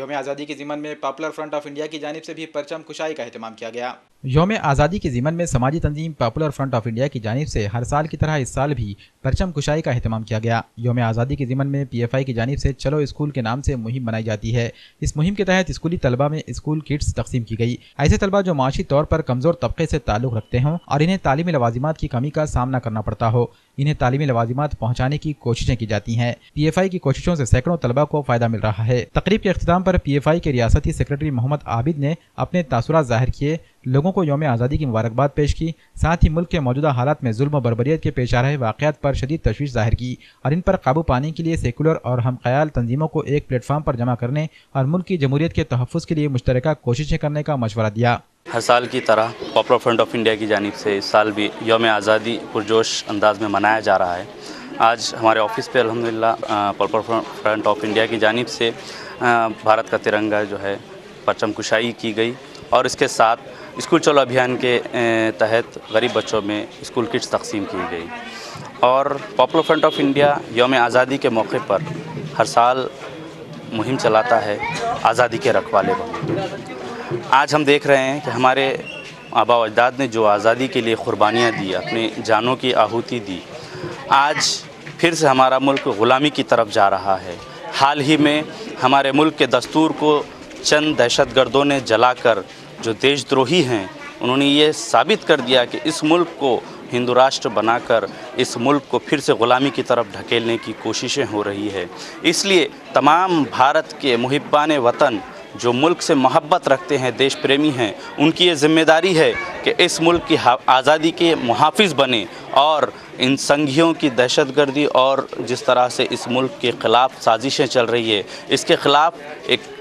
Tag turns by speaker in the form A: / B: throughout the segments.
A: यौम आज़ादी के ज़िमन में पॉपुलर फ्रंट ऑफ इंडिया की जानिब से भी परचम कुशाई का एहतमाम किया गया। यौम आज़ादी के ज़िमन में समाजी तंजीम पॉपुलर फ्रंट ऑफ इंडिया की जानिब से हर साल की तरह इस साल भी परचम कुशाई का एहतमाम किया गया। यौम आज़ादी के ज़िमन में PFI की जानिब से चलो स्कूल के नाम से मुहिम बनाई जाती है। इस मुहिम के तहत स्कूली तलबा में स्कूल किट्स तकसीम की गई। ऐसे तलबा जो माशी तौर पर कमज़ोर तबके से ताल्लुक़ रखते हों और इन्हें तालीमी लवाजिमात की कमी का सामना करना पड़ता हो, इन्हें तालीमी लवाजिमात पहुँचाने की कोशिशें की जाती हैं। PFI की कोशिशों से सैकड़ों तलबा को फ़ायदा मिल रहा है। तकरीब के अख्तिताम पर PFI के रियासती सेक्रेटरी मोहम्मद आबिद ने अपने तासुरात ज़ाहिर किए, लोगों को यौम आज़ादी की मुबारकबाद पेश की। साथ ही मुल्क के मौजूदा हालात में जुल्म और बर्बरियत के पेश आ रहे वाक़यात पर शदीद तशवीश ज़ाहिर की और इन पर काबू पाने के लिए सेकुलर और हम ख्याल तंजीमों को एक प्लेटफार्म पर जमा करने और मुल्क की जमहूरियत के तहफ़्फ़ुज़ के लिए मुश्तरका कोशिशें करने का मशवरा दिया।
B: हर साल की तरह पॉपुलर फ्रंट ऑफ इंडिया की जानिब से इस साल भी यौम आज़ादी पुरजोश अंदाज में मनाया जा रहा है। आज हमारे ऑफिस पे अल्हम्दुलिल्लाह पॉपुलर फ्रंट ऑफ इंडिया की जानिब से भारत का तिरंगा जो है परचम कुशाई की गई और इसके साथ स्कूल चलो अभियान के तहत गरीब बच्चों में स्कूल किट्स तकसीम की गई। और पॉपुलर फ्रंट ऑफ इंडिया यौम आज़ादी के मौके पर हर साल मुहिम चलाता है आज़ादी के रखवाले बनो। आज हम देख रहे हैं कि हमारे आबा व अजदाद ने जो आज़ादी के लिए क़ुरबानियाँ दी, अपनी जानों की आहुति दी, आज फिर से हमारा मुल्क ग़ुलामी की तरफ जा रहा है। हाल ही में हमारे मुल्क के दस्तूर को चंद दहशतगर्दों ने जलाकर जो देशद्रोही हैं, उन्होंने ये साबित कर दिया कि इस मुल्क को हिंदू राष्ट्र बनाकर इस मुल्क को फिर से ग़ुलामी की तरफ ढकेलने की कोशिशें हो रही है। इसलिए तमाम भारत के मुहिब्बान वतन जो मुल्क से मोहब्बत रखते हैं, देश प्रेमी हैं, उनकी ये ज़िम्मेदारी है कि इस मुल्क की आज़ादी के मुहाफ़िज़ बने और इन संघियों की दहशतगर्दी और जिस तरह से इस मुल्क के ख़िलाफ़ साजिशें चल रही है, इसके ख़िलाफ़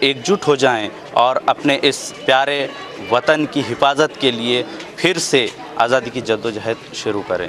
B: एकजुट हो जाएं और अपने इस प्यारे वतन की हिफाजत के लिए फिर से आज़ादी की जद्दोजहद शुरू करें।